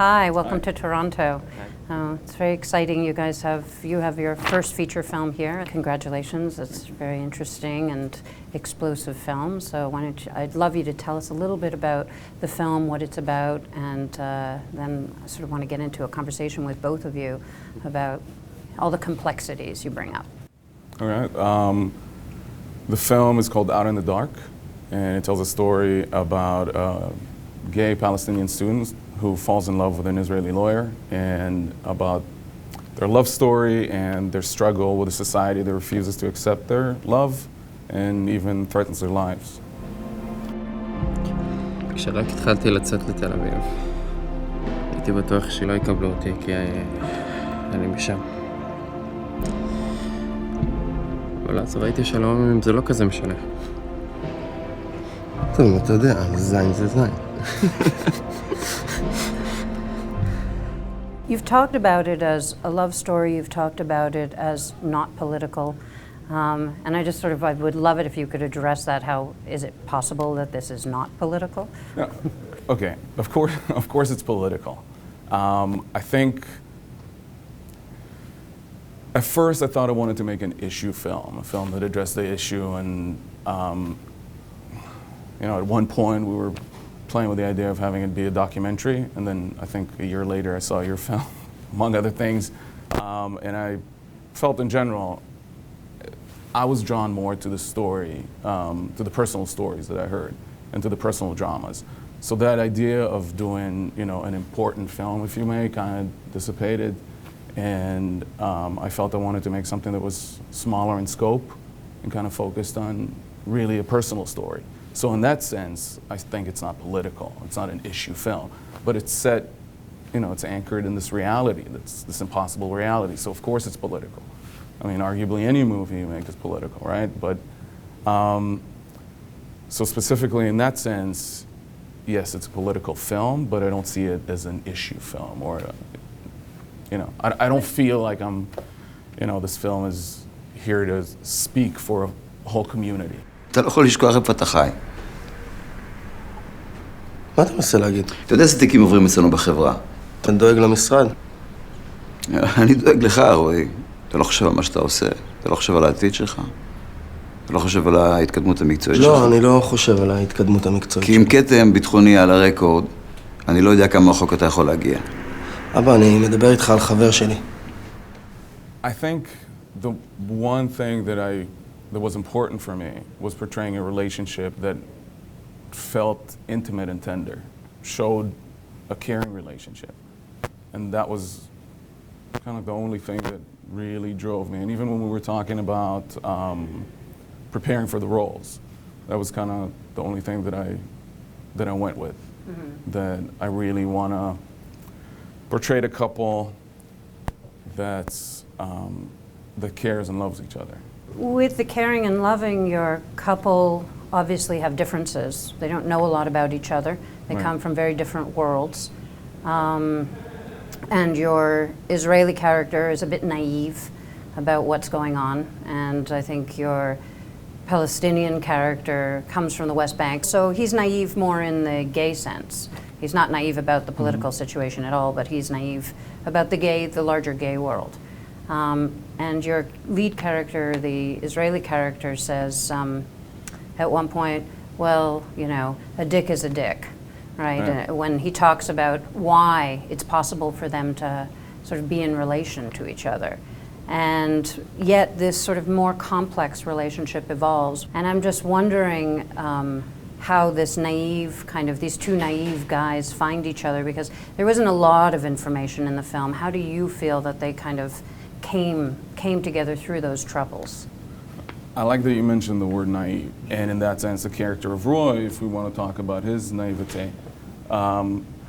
Hi, welcome to Toronto. It's very exciting. You have your first feature film here. Congratulations. It's a very interesting and explosive film. So I'd love you to tell us a little bit about the film, what it's about, and then I sort of want to get into a conversation with both of you about all the complexities you bring up. All right. The film is called Out in the Dark, and it tells a story about gay Palestinian students who falls in love with an Israeli lawyer, and about their love story and their struggle with a society that refuses to accept their love and even threatens their lives. כשרק התחלתי לצאת לתל אביב, הייתי בטוח שלא יקבלו אותי כי אני משם. אבל אז ראיתי שלום זה לא כזה משנה. טוב, אתה יודע, זין זה זין. You've talked about it as a love story, you've talked about it as not political, and I would love it if you could address that. How is it possible that this is not political? Yeah. Okay, of course it's political. I think at first I thought I wanted to make an issue film, a film that addressed the issue, and at one point we were playing with the idea of having it be a documentary, and then I think a year later I saw your film, among other things, and I felt in general I was drawn more to the story, to the personal stories that I heard, and to the personal dramas. So that idea of doing, an important film, if you may, kind of dissipated, and I felt I wanted to make something that was smaller in scope and kind of focused on really a personal story. So in that sense, I think it's not political. It's not an issue film, but it's set, it's anchored in this reality, this impossible reality. So of course it's political. I mean, arguably any movie you make is political, right? But so specifically in that sense, yes, it's a political film, but I don't see it as an issue film, or I don't feel like this film is here to speak for a whole community. אתה לא יכול לשכוח איפה אתה חי. מה אתה מנסה להגיד? אתה יודע איזה תיקים עוברים אצלנו בחברה? אתה דואג למשרד? אני דואג לך, רועי. אתה לא חושב על מה שאתה עושה? אתה לא חושב על העתיד שלך? אתה לא חושב על ההתקדמות המקצועית שלך? לא, אני לא חושב על ההתקדמות המקצועית כי עם כתם ביטחוני על הרקורד, אני לא יודע כמה רחוק אתה יכול להגיע. אבא, אני מדבר איתך על חבר שלי. I think the one thing that was important for me was portraying a relationship that felt intimate and tender, showed a caring relationship. And that was kind of the only thing that really drove me. And even when we were talking about preparing for the roles, that was kind of the only thing that I went with. Mm-hmm. That I really want to portray a couple that cares and loves each other. With the caring and loving, your couple obviously have differences. They don't know a lot about each other. They Right. come from very different worlds. And your Israeli character is a bit naive about what's going on. And I think your Palestinian character comes from the West Bank. So he's naive more in the gay sense. He's not naive about the political situation at all, but he's naive about the larger gay world. And your lead character, the Israeli character, says at one point, well, a dick is a dick, right? Right. When he talks about why it's possible for them to sort of be in relation to each other. And yet this sort of more complex relationship evolves. And I'm just wondering how these two naive guys find each other, because there wasn't a lot of information in the film. How do you feel that they kind of came together through those troubles? I like that you mentioned the word naive, and in that sense, the character of Roy, if we want to talk about his naivete,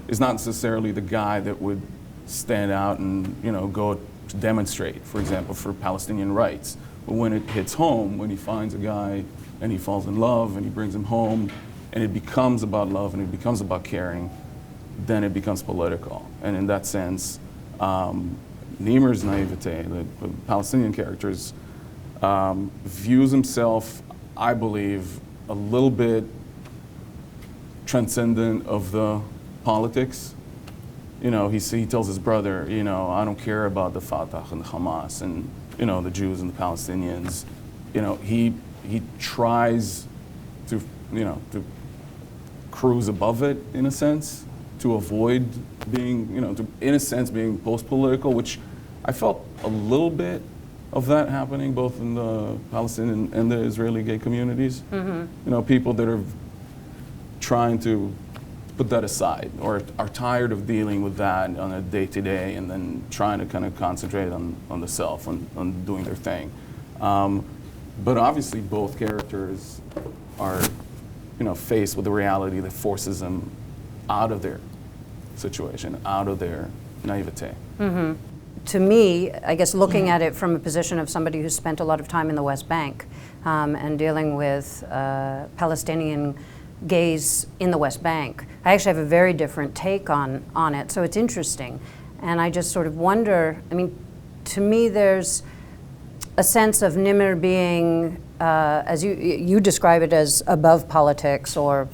is not necessarily the guy that would stand out and go to demonstrate, for example, for Palestinian rights. But when it hits home, when he finds a guy and he falls in love and he brings him home, and it becomes about love and it becomes about caring, then it becomes political. And in that sense, Nimer's naivete, the Palestinian characters, views himself, I believe, a little bit transcendent of the politics he tells his brother, I don't care about the Fatah and the Hamas and, the Jews and the Palestinians. He tries to, to cruise above it in a sense, to avoid being, in a sense, being post-political, which I felt a little bit of that happening both in the Palestinian and the Israeli gay communities. Mm-hmm. People that are trying to put that aside or are tired of dealing with that on a day-to-day and then trying to kind of concentrate on the self, on doing their thing. But obviously both characters are, faced with the reality that forces them out of their situation, out of their naivete. Mm-hmm. To me, I guess looking at it from a position of somebody who's spent a lot of time in the West Bank and dealing with Palestinian gays in the West Bank, I actually have a very different take on it, so it's interesting. And I just sort of wonder, to me there's a sense of Nimr being, as you describe it, as above politics or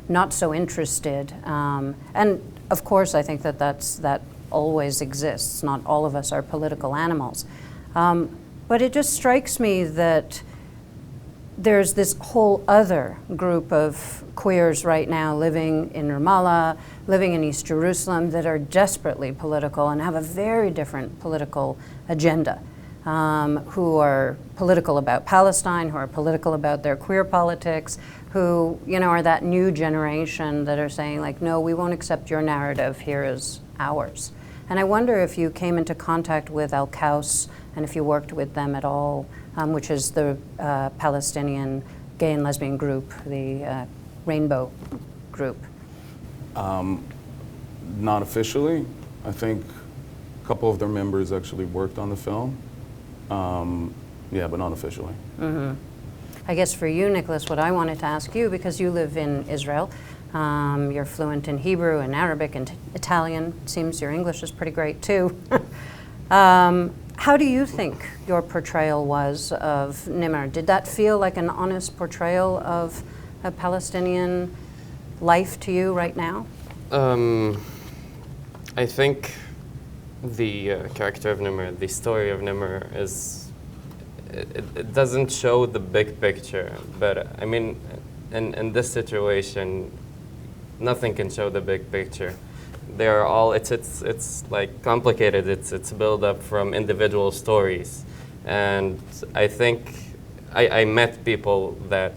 not so interested. And of course I think that always exists. Not all of us are political animals. But it just strikes me that there's this whole other group of queers right now living in Ramallah, living in East Jerusalem, that are desperately political and have a very different political agenda, who are political about Palestine, who are political about their queer politics, who are that new generation that are saying like, no, we won't accept your narrative, here is ours. And I wonder if you came into contact with Al-Qaus and if you worked with them at all, which is the Palestinian gay and lesbian group, the Rainbow group. Not officially. I think a couple of their members actually worked on the film. But not officially. Mm-hmm. I guess for you, Nicholas, what I wanted to ask you, because you live in Israel, you're fluent in Hebrew and Arabic and Italian. It seems your English is pretty great too. How do you think your portrayal was of Nimr? Did that feel like an honest portrayal of a Palestinian life to you right now? I think the character of Nimr, the story of Nimr it doesn't show the big picture, but in this situation, nothing can show the big picture. They're all, it's like complicated, it's built up from individual stories. And I think I met people that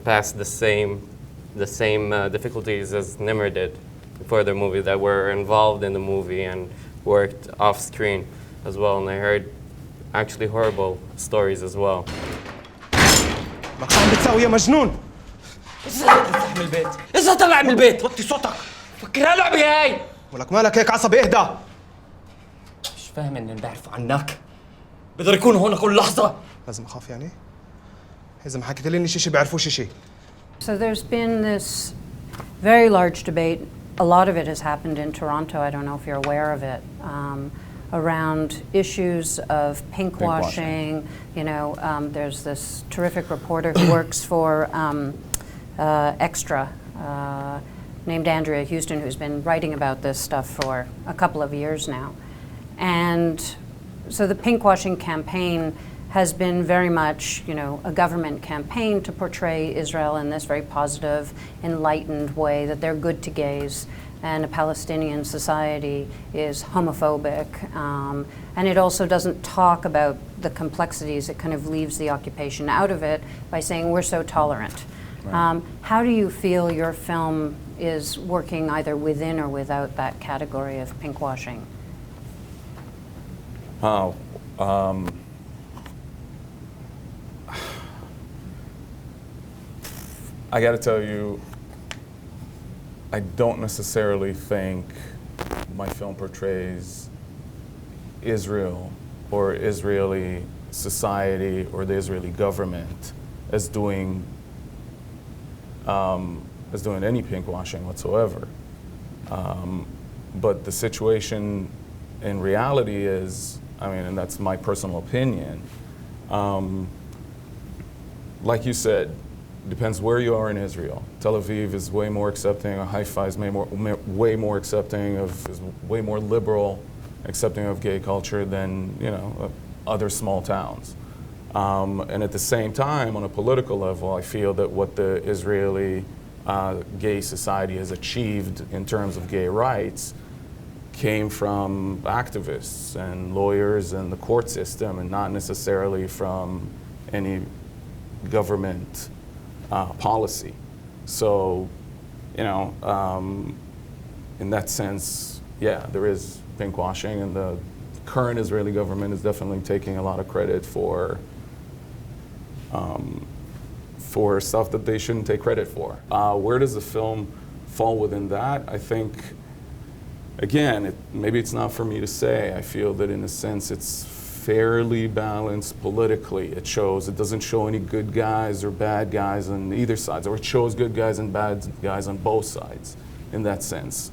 passed the same difficulties as Nimr did for the movie, that were involved in the movie and worked off screen as well, and I heard actually horrible stories as well. لك شو عم بتساوي يا مجنون؟ إذا تفتح من البيت، إذا طلع من البيت، وطي صوتك، فكرها لعبة هاي. ولك مالك هيك عصبي، اهدى. مش فاهم إن بنعرف عنك. بقدر يكون هون كل لحظة. لازم أخاف يعني؟ إذا ما حكيت لي شي بيعرفوش شي. So there's been this very large debate. A lot of it has happened in Toronto. I don't know if you're aware of it. Around issues of pinkwashing. There's this terrific reporter who works for Xtra, named Andrea Houston, who's been writing about this stuff for a couple of years now. And so the pinkwashing campaign has been very much, a government campaign to portray Israel in this very positive, enlightened way, that they're good to gays, and a Palestinian society is homophobic. And it also doesn't talk about the complexities. It kind of leaves the occupation out of it by saying we're so tolerant. Right. How do you feel your film is working either within or without that category of pinkwashing? I got to tell you, I don't necessarily think my film portrays Israel or Israeli society or the Israeli government as doing any pinkwashing whatsoever. But the situation in reality is, and that's my personal opinion, like you said, depends where you are in Israel. Tel Aviv is way more accepting, or Haifa is way more accepting is way more liberal, accepting of gay culture than, you know, other small towns. And at the same time, on a political level, I feel that what the Israeli gay society has achieved in terms of gay rights came from activists and lawyers and the court system, and not necessarily from any government policy. So, you know, in that sense, yeah, there is pinkwashing, and the current Israeli government is definitely taking a lot of credit for stuff that they shouldn't take credit for. Where does the film fall within that? I think, again, maybe it's not for me to say. I feel that in a sense it's fairly balanced politically. It doesn't show any good guys or bad guys on either sides, or it shows good guys and bad guys on both sides in that sense.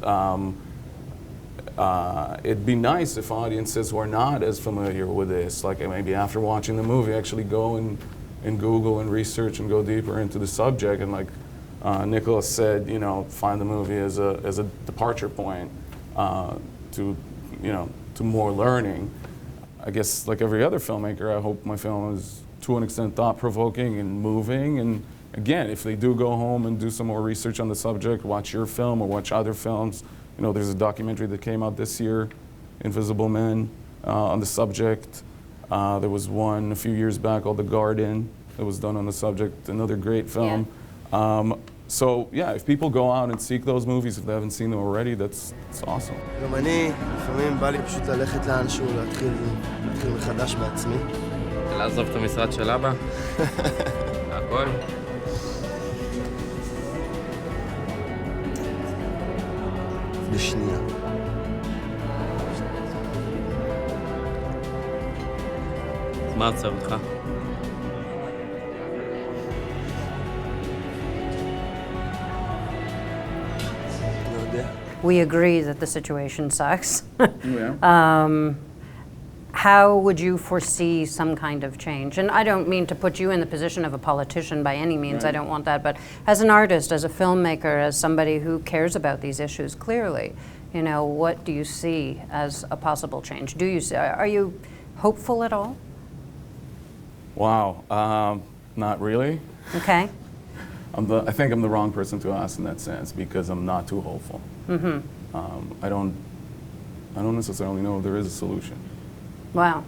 It'd be nice if audiences who are not as familiar with this, like maybe after watching the movie, actually go and Google and research and go deeper into the subject, and like Nicholas said, you know, find the movie as a departure point to more learning. I guess like every other filmmaker, I hope my film is to an extent thought-provoking and moving. And again, if they do go home and do some more research on the subject, watch your film or watch other films. You know, there's a documentary that came out this year, Invisible Men, on the subject. There was one a few years back called The Garden that was done on the subject, another great film. Yeah. So yeah, if people go out and seek those movies, if they haven't seen them already, that's awesome. גם אני, לפעמים בא לי פשוט ללכת לאנשהו, להתחיל מחדש בעצמי. לעזוב את המשרד של אבא? הכל? בשנייה. מה עוצר אותך? לא יודע. We agree that the situation sucks. Yeah. How would you foresee some kind of change? And I don't mean to put you in the position of a politician by any means, I don't want that, but as an artist, as a filmmaker, as somebody who cares about these issues clearly, you know, what do you see as a possible change? Are you hopeful at all? Wow, not really. Okay. I think I'm the wrong person to ask in that sense, because I'm not too hopeful. Mm-hmm. I don't necessarily know if there is a solution. Wow.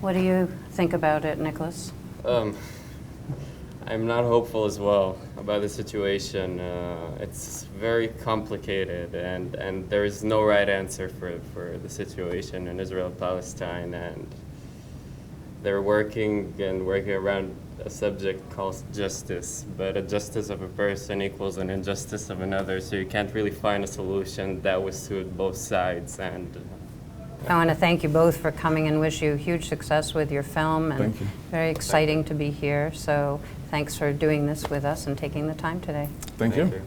What do you think about it, Nicholas? I'm not hopeful as well about the situation. It's very complicated, and there is no right answer for the situation in Israel-Palestine, and they're working around a subject called justice, but a justice of a person equals an injustice of another, so you can't really find a solution that would suit both sides. And I want to thank you both for coming and wish you huge success with your film. And Thank you. very exciting to be here. So thanks for doing this with us and taking the time today. Thank you. Thank you.